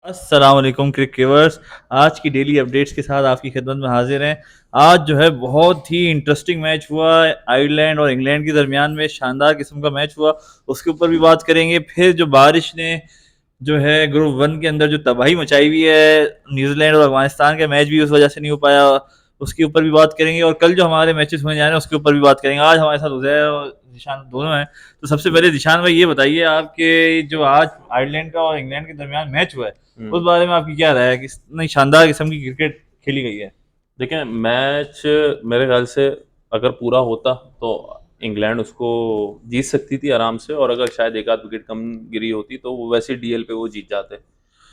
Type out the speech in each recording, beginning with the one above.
अस्सलाम वालेकुम क्रिकेटर्स। आज की डेली अपडेट्स के साथ आपकी खिदमत में हाजिर हैं। आज जो है बहुत ही इंटरेस्टिंग मैच हुआ। आयरलैंड और इंग्लैंड के दरमियान में शानदार किस्म का मैच हुआ, उसके ऊपर भी बात करेंगे। फिर जो बारिश ने जो है ग्रुप वन के अंदर जो तबाही मचाई हुई है, न्यूजीलैंड और अफगानिस्तान का मैच भी उस वजह से नहीं हो पाया, उसके ऊपर भी बात करेंगे। और कल जो हमारे मैचेस होने जा रहे हैं उसके ऊपर भी बात करेंगे। आज हमारे साथ उजैर और निशान दोनों हैं। तो सबसे पहले निशान भाई ये बताइए, आपके जो आज आयरलैंड का और इंग्लैंड के दरमियान मैच हुआ है उस बारे में आपकी क्या राय है? कितनी शानदार किस्म की क्रिकेट खेली गई है? देखें, मैच मेरे ख्याल से अगर पूरा होता तो इंग्लैंड उसको जीत सकती थी आराम से, और अगर शायद एक आध विकेट कम गिरी होती तो वो वैसे डीएल पे वो जीत जाते।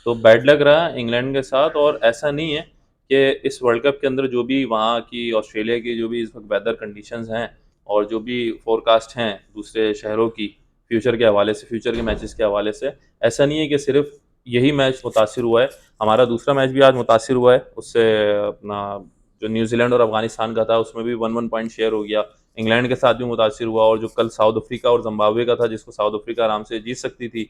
तो बैड लक रहा इंग्लैंड के साथ। और ऐसा नहीं है कि इस वर्ल्ड कप के अंदर जो भी वहाँ की ऑस्ट्रेलिया की जो भी इस वक्त वेदर कंडीशंस हैं और जो भी फोरकास्ट हैं दूसरे शहरों की फ्यूचर के हवाले से, फ्यूचर के मैचेस के हवाले से, ऐसा नहीं है कि सिर्फ यही मैच मुतासिर हुआ है। हमारा दूसरा मैच भी आज मुतासिर हुआ है उससे। अपना जो न्यूजीलैंड और अफगानिस्तान का था उसमें भी 1-1 पॉइंट शेयर हो गया। इंग्लैंड के साथ भी मुतासिर हुआ, और जो कल साउथ अफ्रीका और जिम्बाब्वे का था जिसको साउथ अफ्रीका आराम से जीत सकती थी,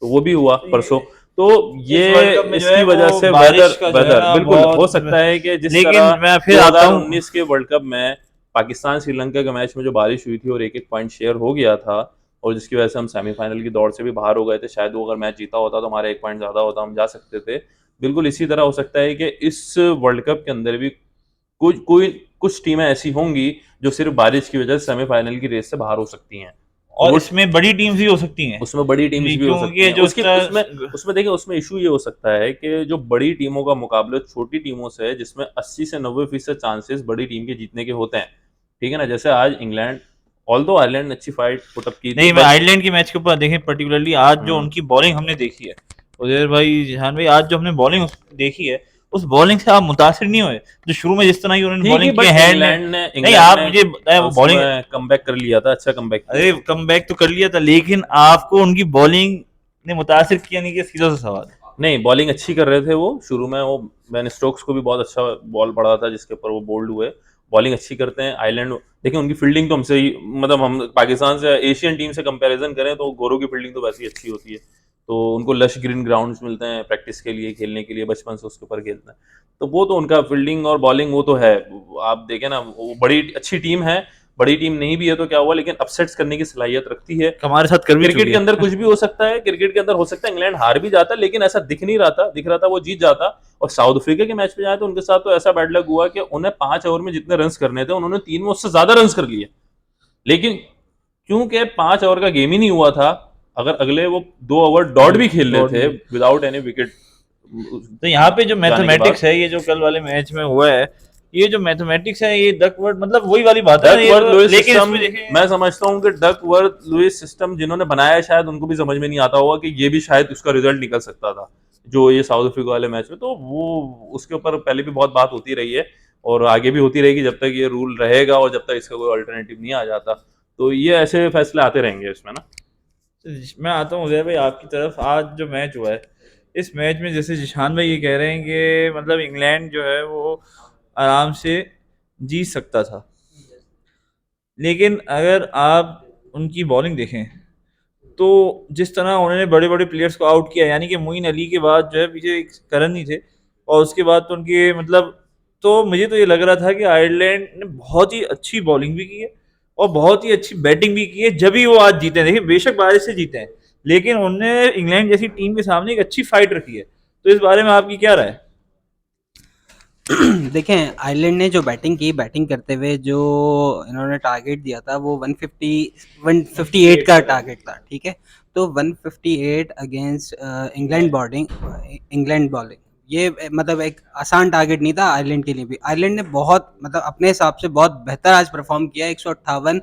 तो वो भी हुआ तो परसों। ये तो इस ये वर्ल्ड कप में जो है इसकी वजह वो से बारिश वेदर का जो है वेदर ना बिल्कुल हो सकता बहुत। है कि जिस लेकिन तरह मैं फिर आता हूँ। 2019 के वर्ल्ड कप में पाकिस्तान श्रीलंका के मैच में जो बारिश हुई थी और एक एक पॉइंट शेयर हो गया था, और जिसकी वजह से हम सेमीफाइनल की दौड़ से भी बाहर हो गए थे। शायद वो अगर मैच जीता होता तो हमारा एक पॉइंट ज़्यादा होता, हम जा सकते थे। बिल्कुल इसी तरह हो सकता है कि इस वर्ल्ड कप के अंदर भी कुछ टीमें ऐसी होंगी जो सिर्फ बारिश की वजह से सेमीफाइनल की रेस से बाहर हो सकती हैं। और और वो इसमें बड़ी टीम्स भी हो सकती हैं। उसमें बड़ी टीम्स भी हो क्योंकि सकती ये हैं। जो उसके उसमें उसमें देखिए, उसमें इशू ये हो सकता है कि जो बड़ी टीमों का मुकाबला छोटी टीमों से है, जिसमें 80 से 90% चांसेस बड़ी टीम के जीतने के होते हैं। ठीक है ना? जैसे आज इंग्लैंड, ऑल्दो आयरलैंड ने अच्छी फाइट पुट अप की थी, नहीं, मैं बट आयरलैंड के मैच के ऊपर देखें पर्टिकुलरली आज जो हम्म उनकी बॉलिंग हमने देखी है, उजैर भाई, जहान भाई, आज जो हमने बॉलिंग देखी है उस बॉलिंग से आप मुतासिर नहीं हुए? जो शुरू में जिस तरह की उन्होंने ठीक है, बॉलिंग की है, बट हैंड ने। नहीं, इंग्लैंड आप ने मुझे बताया वो बॉलिंग। उसमें कमबैक कर लिया था, अच्छा कमबैक किया अरे था। कम बैक तो कर लिया था, लेकिन आपको उनकी बॉलिंग ने मुतासिर किया नहीं? कि सीधा सा सवाल है। नहीं, बॉलिंग अच्छी कर रहे थे वो शुरू में। वो बेन स्टोक्स को भी बहुत अच्छा बॉल पड़ा था जिसके ऊपर वो बोल्ड हुए। बॉलिंग अच्छी करते हैं आयरलैंड। देखिए, उनकी फील्डिंग तो हमसे ही, मतलब हम पाकिस्तान से, एशियन टीम से कंपैरिजन करें तो गोरों की फील्डिंग तो वैसे ही अच्छी होती है। तो उनको लश ग्रीन ग्राउंड्स मिलते हैं प्रैक्टिस के लिए, खेलने के लिए, बचपन से उसके ऊपर खेलते हैं। तो वो तो उनका फील्डिंग और बॉलिंग वो तो है। आप देखें ना, वो बड़ी अच्छी टीम है। बड़ी टीम नहीं भी है तो क्या हुआ, लेकिन अपसेट्स करने की सलाहियत रखती है। हमारे साथ कर भी क्रिकेट चुकी के अंदर है। कुछ भी हो सकता है। क्रिकेट के अंदर हो सकता है इंग्लैंड हार भी जाता, लेकिन ऐसा दिख नहीं रहा था, दिख रहा था वो जीत जाता। और साउथ अफ्रीका के मैच पे जाए तो उनके साथ तो ऐसा बैड लक हुआ कि उन्हें 5 ओवर में जितने रन करने थे उन्होंने 3 में उससे ज्यादा रन कर लिए। लेकिन क्योंकि 5 ओवर का गेम ही नहीं हुआ था, अगर अगले वो 2 ओवर डॉट भी खेल लॉर्ड लेते में। विदाउट एनी विकेट तो यहाँ पे जो जाने के मैथमेटिक्स बाद, है, ये जो कल वाले मैच में हुआ है, ये जो मैथमेटिक्स है, ये डकवर्थ मतलब वही वाली बात है ना, ये डकवर्थ तो। लुइस लेकिन सिस्टम, इसमें देखें। मैं समझता हूँ कि डकवर्थ लुइस सिस्टम जिन्होंने बनाया है, शायद उनको भी समझ में नहीं आता होगा कि ये भी शायद उसका रिजल्ट निकल सकता था जो ये साउथ अफ्रीका वाले मैच में। तो वो उसके ऊपर पहले भी बहुत बात होती रही है, और आगे भी होती रहेगी जब तक ये रूल रहेगा और जब तक इसका कोई अल्टरनेटिव नहीं आ जाता। तो ये ऐसे फैसले आते रहेंगे इसमें ना। मैं आता हूँ उदय भाई आपकी तरफ। आज जो मैच हुआ है, इस मैच में जैसे जिशान भाई ये कह रहे हैं कि मतलब इंग्लैंड जो है वो आराम से जीत सकता था, लेकिन अगर आप उनकी बॉलिंग देखें तो जिस तरह उन्होंने बड़े बड़े प्लेयर्स को आउट किया, यानी कि मोइन अली के बाद जो है पीछे एक करन नहीं थे, और उसके बाद तो उनके मतलब, तो मुझे तो ये लग रहा था कि आयरलैंड ने बहुत ही अच्छी बॉलिंग भी की है और बहुत ही अच्छी बैटिंग भी की है, जब भी वो आज जीते हैं। देखिए, बेशक बारिश से जीते हैं, लेकिन उन्होंने इंग्लैंड जैसी टीम के सामने एक अच्छी फाइट रखी है। तो इस बारे में आपकी क्या राय है? देखें, आयरलैंड ने जो बैटिंग की, बैटिंग करते हुए जो इन्होंने टारगेट दिया था वो 158 का टारगेट था, ठीक है। तो 158 अगेंस्ट इंग्लैंड बॉलिंग, ये मतलब एक आसान टारगेट नहीं था आयरलैंड के लिए भी। आयरलैंड ने बहुत मतलब अपने हिसाब से बहुत बेहतर आज परफॉर्म किया। 158,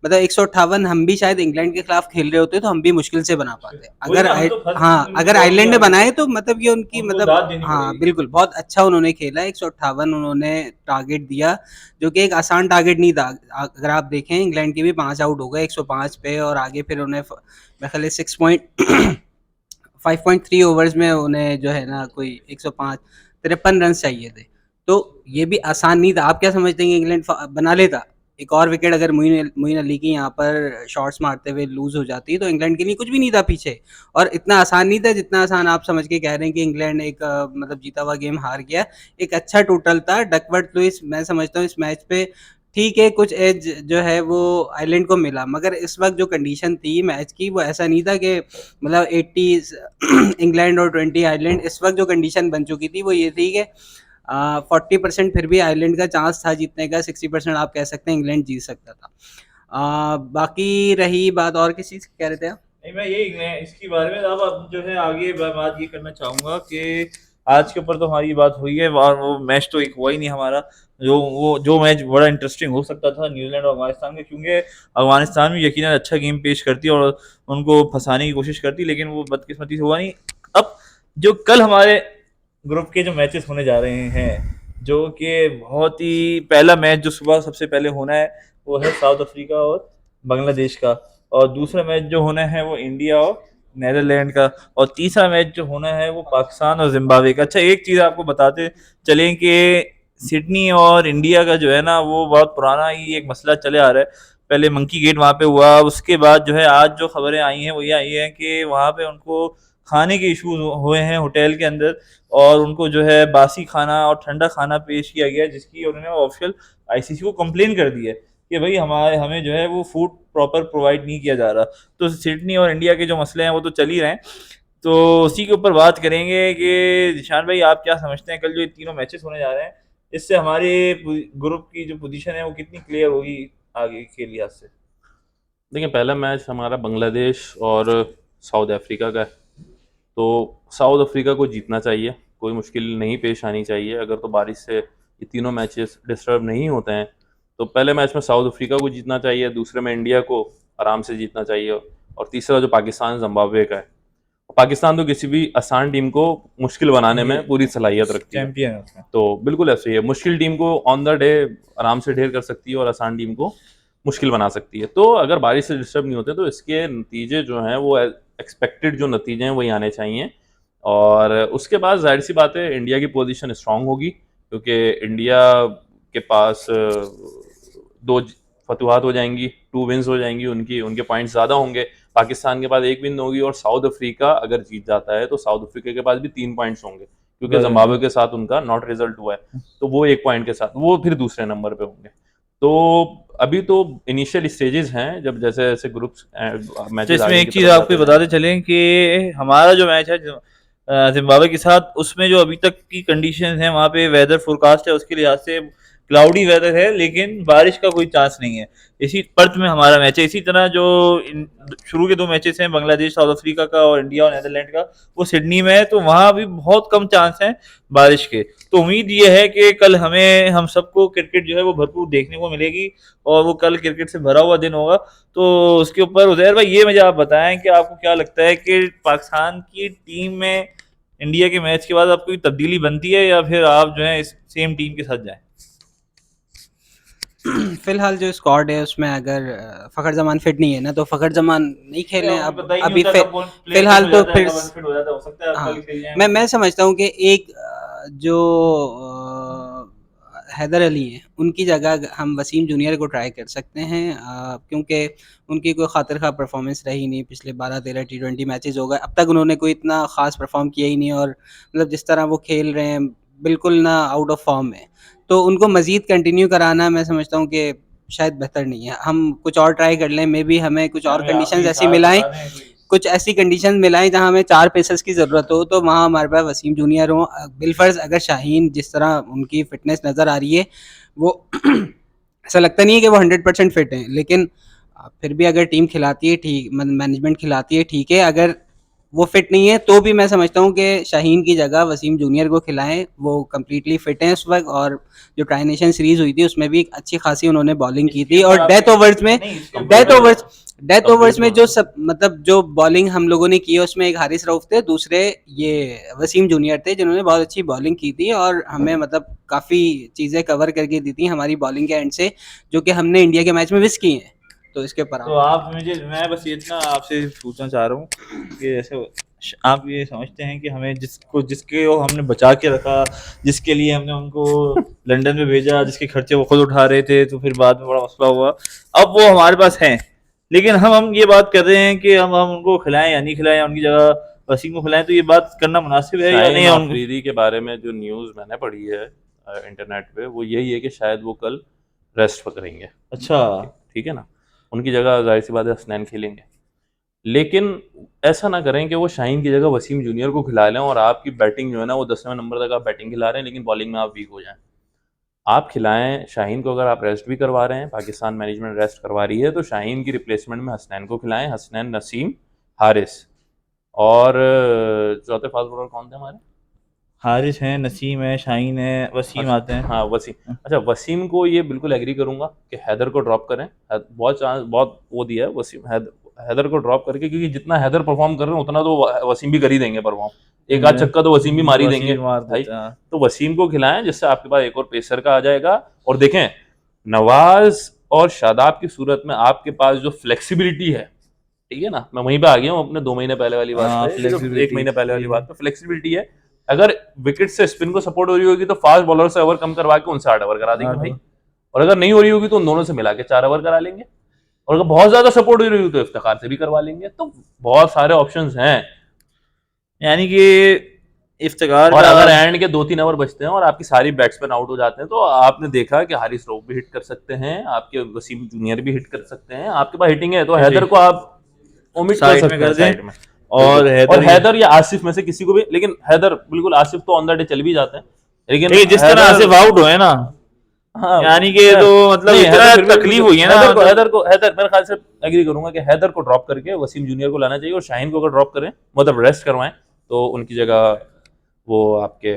मतलब 158 हम भी शायद इंग्लैंड के खिलाफ खेल रहे होते तो हम भी मुश्किल से बना पाते। वही अगर ना, हम तो फंस गए हाँ, थे उनकी अगर बॉलिंग के आयरलैंड ने आगे बनाए तो तो मतलब ये उनकी उनको मतलब, दाद देनी हाँ पड़ेगी। बिल्कुल, बहुत अच्छा उन्होंने खेला। 158 उन्होंने टारगेट दिया, जो कि एक आसान टारगेट नहीं था। अगर आप देखें, इंग्लैंड के भी 5 आउट हो गए 105 पे, और आगे फिर उन्हें मेरे ख्याल 5.3 ओवर्स में उन्हें जो है ना कोई 105 53 रन चाहिए थे। तो ये भी आसान नहीं था। आप क्या समझते हैं, इंग्लैंड बना लेता? एक और विकेट अगर मोइन अली की यहाँ पर शॉट्स मारते हुए लूज हो जाती तो इंग्लैंड के लिए कुछ भी नहीं था पीछे, और इतना आसान नहीं था जितना आसान आप समझ के कह रहे हैं कि इंग्लैंड एक मतलब जीता हुआ गेम हार गया। एक अच्छा टोटल था। डकवर्थ लुइस मैं समझता हूँ इस मैच पे ठीक है, कुछ एज जो है वो आयरलैंड को मिला, मगर इस वक्त जो कंडीशन थी मैच की वो ऐसा नहीं था कि मतलब 80 इंग्लैंड और 20 आयरलैंड। इस वक्त जो कंडीशन बन चुकी थी वो ये थी कि 40% फिर भी आयरलैंड का चांस था जीतने का, 60% आप कह सकते हैं इंग्लैंड जीत सकता था। बाकी रही बात और किसी चीज़ की कह रहे थे आप? नहीं, मैं यही इसके बारे में अब जो है आगे बात ये करना चाहूँगा कि आज के ऊपर तो हमारी बात हुई है, और वो मैच तो एक हुआ ही नहीं हमारा। जो मैच बड़ा इंटरेस्टिंग हो सकता था न्यूजीलैंड और अफगानिस्तान का, क्योंकि अफगानिस्तान भी यकीनन अच्छा गेम पेश करती और उनको फंसाने की कोशिश करती, लेकिन वो बदकिस्मती से हुआ नहीं। अब जो कल हमारे ग्रुप के जो मैचेस होने जा रहे हैं, जो कि बहुत ही पहला मैच जो सुबह सबसे पहले होना है वो है साउथ अफ्रीका और बांग्लादेश का, और दूसरा मैच जो होना है वो इंडिया और नेदरलैंड का, और तीसरा मैच जो होना है वो पाकिस्तान और जिम्बाब्वे का। अच्छा, एक चीज़ आपको बताते चलें कि सिडनी और इंडिया का जो है ना वो बहुत पुराना ही एक मसला चले आ रहा है। पहले मंकी गेट वहाँ पे हुआ, उसके बाद जो है आज जो खबरें आई हैं वो ये आई हैं कि वहाँ पे उनको खाने के इश्यूज हुए हैं होटल के अंदर, और उनको जो है बासी खाना और ठंडा खाना पेश किया गया, जिसकी उन्होंने ऑफिशियल आईसीसी को कंप्लेन कर दी है कि भाई हमें जो है वो फूड प्रॉपर प्रोवाइड नहीं किया जा रहा। तो सिडनी और इंडिया के जो मसले हैं वो तो चल ही रहे हैं, तो उसी के ऊपर बात करेंगे कि निशान भाई आप क्या समझते हैं कल जो ये तीनों मैचेस होने जा रहे हैं, इससे हमारे ग्रुप की जो पोजीशन है वो कितनी क्लियर होगी आगे के लिहाज से? देखिए, पहला मैच हमारा बांग्लादेश और साउथ अफ्रीका का है, तो साउथ अफ्रीका को जीतना चाहिए, कोई मुश्किल नहीं पेश आनी चाहिए। अगर तो बारिश से ये तीनों मैचेस डिस्टर्ब नहीं होते हैं तो पहले मैच में साउथ अफ्रीका को जीतना चाहिए, दूसरे में इंडिया को आराम से जीतना चाहिए, और तीसरा जो पाकिस्तान जिम्बाब्वे का है, पाकिस्तान तो किसी भी आसान टीम को मुश्किल बनाने में पूरी सलाहियत रखती है। चैंपियन है उसमें। तो बिल्कुल ऐसे ही है, मुश्किल टीम को ऑन द डे आराम से ढेर कर सकती है और आसान टीम को मुश्किल बना सकती है। तो अगर बारिश से डिस्टर्ब नहीं होते तो इसके नतीजे जो हैं वो एक्सपेक्टेड जो नतीजे हैं वही आने चाहिए, और उसके बाद जाहिर सी बात है इंडिया की पोजीशन स्ट्रांग होगी, क्योंकि इंडिया के पास दो फतुहात हो जाएंगी, 2 विन्स हो जाएंगी, उनकी उनके पॉइंट्स ज़्यादा होंगे। पाकिस्तान के पास 1 विन होगी, और साउथ अफ्रीका अगर जीत जाता है तो साउथ अफ्रीका के पास भी 3 पॉइंट्स होंगे, क्योंकि जिम्बाब्वे के साथ उनका नॉट रिजल्ट हुआ है, तो वो 1 पॉइंट के साथ वो फिर दूसरे नंबर पे होंगे। तो अभी तो इनिशियल स्टेजेस हैं, जब जैसे जैसे ग्रुप्स मैचेस इसमें एक चीज़ आपको बताते चलें कि हमारा जो मैच है जिम्बाब्वे के साथ, उसमें जो अभी तक की कंडीशंस हैं वहाँ पे वेदर फोरकास्ट है उसके लिहाज से क्लाउडी वेदर है, लेकिन बारिश का कोई चांस नहीं है। इसी पर्थ में हमारा मैच है। इसी तरह जो शुरू के 2 मैचेस हैं बांग्लादेश साउथ अफ्रीका का और इंडिया और नेदरलैंड का, वो सिडनी में है, तो वहाँ भी बहुत कम चांस हैं बारिश के। तो उम्मीद ये है कि कल हम सबको क्रिकेट जो है वो भरपूर देखने को मिलेगी, और वो कल क्रिकेट से भरा हुआ दिन होगा। तो उसके ऊपर उजैर भाई ये मुझे आप बताएं कि आपको क्या लगता है कि पाकिस्तान की टीम में इंडिया के मैच के बाद आपको कोई तब्दीली बनती है, या फिर आप जो है इस सेम टीम के साथ जाएं? फिलहाल जो स्क्वाड है उसमें अगर फ़खर जमान फिट नहीं है ना, तो फ़खर जमान नहीं खेलें हमें अब पता ही नहीं अभी होता कब कौन प्लेयर फिट फिलहाल हो तो जाता है, फिर कब अनफिट हो जाता है, हो सकता है आप हाँ, कल खेल जाएं। मैं समझता हूँ कि एक जो हैदर अली हैं उनकी जगह हम वसीम जूनियर को ट्राई कर सकते हैं, क्योंकि उनकी कोई खातिर खा परफॉर्मेंस रही नहीं पिछले 12-13 T20 मैचेस हो गए, अब तक उन्होंने कोई इतना ख़ास परफॉर्म किया ही नहीं, और मतलब जिस तरह वो खेल रहे हैं बिल्कुल ना आउट ऑफ फॉर्म है, तो उनको मज़ीद कंटिन्यू कराना मैं समझता हूँ कि शायद बेहतर नहीं है। हम कुछ और ट्राई कर लें, मे बी हमें कुछ और हमें कंडीशंस आखिरी ऐसी साथ मिलाएं, बता दें कोई। कुछ ऐसी कंडीशन मिलाएं जहां हमें 4 पेसर्स की ज़रूरत हो, तो वहाँ हमारे पास वसीम जूनियर हो। बिलफर्ज अगर शाहीन जिस तरह उनकी फ़िटनेस नज़र आ रही है वो ऐसा लगता नहीं है कि वो 100% फिट हैं, लेकिन फिर भी अगर टीम खिलाती है ठीक, मैनेजमेंट खिलाती है ठीक है, अगर वो फिट नहीं है तो भी मैं समझता हूँ कि शाहीन की जगह वसीम जूनियर को खिलाएं, वो कम्प्लीटली फिट हैं इस वक्त, और जो ट्राई नेशन सीरीज़ हुई थी उसमें भी अच्छी खासी उन्होंने बॉलिंग की इसके थी, ऊपर और आपकी नहीं, इसके ऊपर डेथ ओवर्स में जो सब मतलब जो बॉलिंग हम लोगों ने की है उसमें एक हारिस रऊफ थे, दूसरे ये वसीम जूनियर थे जिन्होंने बहुत अच्छी बॉलिंग की थी, और हमें मतलब काफ़ी चीज़ें कवर करके दी थी हमारी बॉलिंग के एंड से, जो कि हमने इंडिया के मैच में मिस की हैं। तो इसके ऊपर तो आप मैं बस ये इतना आपसे पूछना चाह रहा हूँ कि जैसे आप ये समझते हैं कि हमें जिसके वो हमने बचा के रखा, जिसके लिए हमने उनको लंदन में भेजा, जिसके खर्चे वो खुद उठा रहे थे, तो फिर बाद में बड़ा मसला हुआ, अब वो हमारे पास हैं, लेकिन हम ये बात कर रहे हैं कि हम उनको खिलाएं या नहीं खिलाएं, उनकी जगह वसीम को खिलाएं, तो ये बात करना मुनासिब है या शाहीन नहीं? आफरीदी के बारे में जो न्यूज़ मैंने पढ़ी है इंटरनेट पे, वो यही है कि शायद वो कल रेस्ट पकड़ेंगे। अच्छा, ठीक है ना, उनकी जगह जाहिर सी बात है हसनैन खेलेंगे, लेकिन ऐसा ना करें कि वो शाहीन की जगह वसीम जूनियर को खिला लें और आपकी बैटिंग जो है ना वो 10वें नंबर तक आप बैटिंग खिला रहे हैं लेकिन बॉलिंग में आप वीक हो जाएं। आप खिलाएं शाहीन को, अगर आप रेस्ट भी करवा रहे हैं, पाकिस्तान मैनेजमेंट रेस्ट करवा रही है, तो शाहीन की रिप्लेसमेंट में हसनैन को खिलाएं, हसनैन, नसीम, हारिस, और चौथे फास्ट बॉलर कौन थे हमारे? हारिस है, नसीम है, शाहीन है, वसीम आते हैं। हाँ वसीम। अच्छा, वसीम को ये बिल्कुल एग्री करूंगा कि हैदर को ड्रॉप करें, बहुत वो दिया है वसीम, हैदर को ड्रॉप करके, क्योंकि जितना हैदर परफॉर्म कर रहे हैं उतना तो वसीम भी कर ही देंगे परफॉर्म, एक आध छक्का तो वसीम भी मार ही वसीम देंगे मार भाई। देते हैं। तो वसीम को खिलाएं, जिससे आपके पास एक और पेसर का आ जाएगा। और देखें, नवाज और शादाब की सूरत में आपके पास जो फ्लेक्सिबिलिटी है, ठीक है ना, मैं वहीं पे आ गया हूँ अपने 2 महीने पहले वाली बात हाँ, पे, जो 1 flexibility महीने पहले वाली सही बात पे फ्लेक्सिबिलिटी है। अगर विकेट से स्पिन को सपोर्ट हो रही होगी तो फास्ट बॉलर से ओवर कम करवा के उनसे 8 ओवर करा देंगे भाई, और अगर नहीं हो रही होगी तो उन दोनों से मिला के 4 ओवर करा लेंगे, और अगर बहुत ज्यादा सपोर्ट हो रही होगी तो इफ्तिखार से भी करवा लेंगे। तो बहुत सारे ऑप्शंस हैं, यानी कि इफ्तिकार और का अगर एंड के 2-3 ओवर बचते हैं और आपकी सारी बैट्समैन आउट हो जाते हैं, तो आपने देखा कि हारिस रऊफ भी हिट कर सकते हैं, आपके वसीम जूनियर भी हिट कर सकते हैं, आपके पास हिटिंग है, तो हैदर को आप ओमिट कर साइड में सकते कर हैं दें, साइड में। और हैदर या आसिफ में से किसी को भी, लेकिन हैदर बिल्कुल, आसिफ तो ऑन द डे चल भी जाते हैं, लेकिन जिस तरह आसिफ आउट हुए ना, हाँ, यानी कि तो मतलब नहीं, इतना हैदर फिर भी तकलीफ हुई है ना, हैदर मेरे ख्याल से एग्री करूंगा कि हैदर को ड्रॉप करके वसीम जूनियर को लाना चाहिए, और शाहीन को अगर ड्रॉप करें, मतलब रेस्ट करवाएं, तो उनकी जगह वो आपके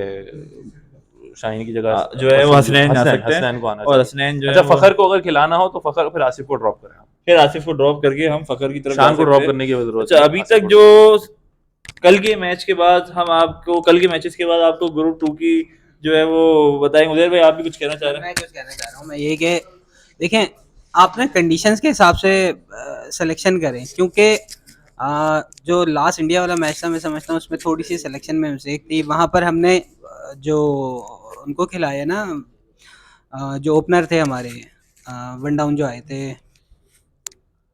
शाहीन की जगह जो है वो हसनैन आ सकते हैं, हसनैन को आना और चाहिए। हसनैन जो अच्छा, है फखर को अगर खिलाना हो तो फखर फिर आसिफ को ड्रॉप करें, फिर आसिफ को ड्रॉप करके हम फखर की तरफ शान जा को सकते ड्रॉप हैं। करने की जरूरत अच्छा, नहीं, अभी आसिफ तक को जो drop कल के मैच के बाद हम आपको, कल के मैचेस के बाद आपको ग्रुप 2 की जो है वो बताएंगे। उदय भाई, आप भी कुछ कहना चाह रहे हैं? मैं कुछ कहना चाह रहा हूँ मैं, ये कि देखें, आप ना कंडीशंस के हिसाब से सिलेक्शन करें, क्योंकि जो लास्ट इंडिया वाला मैच था, मैं समझता हूँ उसमें थोड़ी सी सिलेक्शन में मिस्टेक थी। वहाँ पर हमने जो उनको खिलाया ना, जो ओपनर थे हमारे, वन डाउन जो आए थे,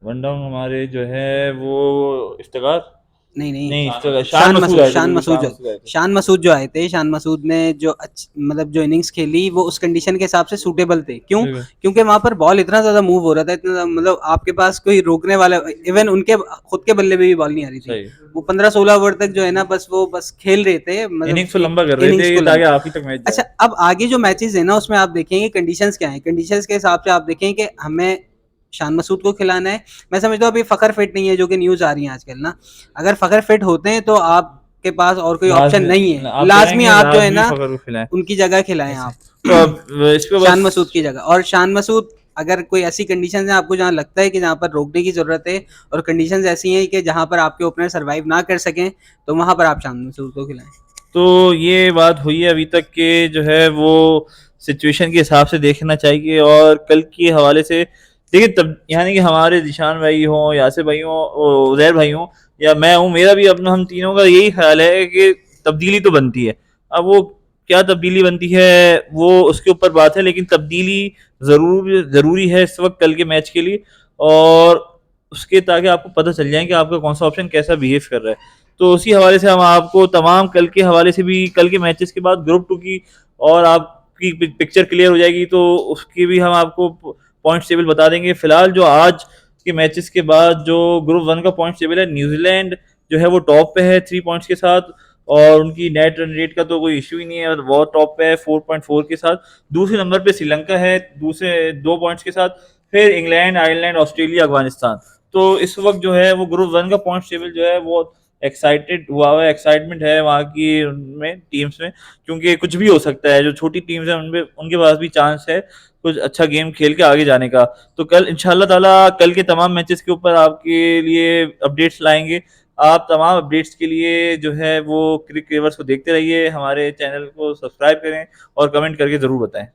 वन डाउन हमारे जो है वो इफ्तिकार, नहीं नहीं, नहीं इफ्तिकार, शान मसूद आए थे, शान बिल्कुल, मसूद शान जो मसूद आए थे। शान मसूद जो आए थे, शान मसूद ने जो मतलब जो इनिंग्स खेली वो उस कंडीशन के हिसाब से सूटेबल थे। क्यों? बिल्कुल। क्योंकि वहां पर बॉल इतना ज्यादा मूव हो रहा था, इतना मतलब आपके पास कोई रोकने वाला, इवन उनके खुद के बल्ले में भी बॉल नहीं आ रही सही। थी। वो 15-16 ओवर तक जो है ना, बस खेल रहे थे, मतलब इनिंग्स को लंबा कर रहे innings थे को ताकि लंबा। आखिर तक मैच अच्छा, जाए। अब आगे जो मैचेस है ना, उसमें आप देखेंगे कंडीशंस क्या है। कंडीशंस के हिसाब से आप देखेंगे कि हमें शान मसूद को खिलाना है। मैं समझता हूँ अभी फखर फिट नहीं है, जो कि न्यूज आ रही है आजकल ना। अगर फखर फिट होते हैं तो आपके पास और कोई ऑप्शन नहीं है, लाजमी आप जो है ना फखर को खिलाएं। उनकी जगह खिलाएं आप, तो अब इस पे शान बस मसूद की जगह। और शान मसूद, अगर कोई ऐसी कंडीशन है आपको जहाँ लगता है कि जहाँ पर रोकने की जरूरत है, और कंडीशंस ऐसी हैं कि जहाँ पर आपके ओपनर सरवाइव ना कर सकें, तो वहां पर आप शान मसूद को खिलाएं। तो ये बात हुई है अभी तक के जो है वो सिचुएशन के हिसाब से देखना चाहिए, और कल के हवाले से देखिए, तब यानी कि हमारे जिशान भाई हों, यासिर भाई हों, उजैर भाई हों, या मैं हूँ, मेरा भी अपना, हम तीनों का यही ख्याल है कि तब्दीली तो बनती है। अब वो क्या तब्दीली बनती है वो उसके ऊपर बात है, लेकिन तब्दीली ज़रूरी है इस वक्त कल के मैच के लिए, और उसके ताकि आपको पता चल जाए कि आपका कौन सा ऑप्शन कैसा बिहेव कर रहा है। तो उसी हवाले से हम आपको तमाम कल के हवाले से भी, कल के मैचेस के बाद ग्रुप 2 की और आपकी पिक्चर क्लियर हो जाएगी, तो उसकी भी हम आपको पॉइंट्स टेबल बता देंगे। फिलहाल जो आज के मैचेस के बाद जो ग्रुप 1 का पॉइंट्स टेबल है, न्यूजीलैंड जो है वो टॉप पे है 3 पॉइंट्स के साथ, और उनकी नेट रन रेट का तो कोई इशू ही नहीं है, वो टॉप पे है 4.4 के साथ। दूसरे नंबर पे श्रीलंका है दूसरे 2 पॉइंट्स के साथ, फिर इंग्लैंड, आयरलैंड, ऑस्ट्रेलिया, अफगानिस्तान। तो इस वक्त जो है वो ग्रुप 1 का पॉइंट्स टेबल जो है वो एक्साइटेड हुआ हुआ, एक्साइटमेंट है वहाँ की उनमें टीम्स में, क्योंकि कुछ भी हो सकता है। जो छोटी टीम्स हैं उनमें, उनके पास भी चांस है कुछ अच्छा गेम खेल के आगे जाने का। तो कल इंशाल्लाह ताला कल के तमाम मैचेस के ऊपर आपके लिए अपडेट्स लाएंगे। आप तमाम अपडेट्स के लिए जो है वो क्रिक केवर्स को देखते रहिए, हमारे चैनल को सब्सक्राइब करें और कमेंट करके ज़रूर बताएं।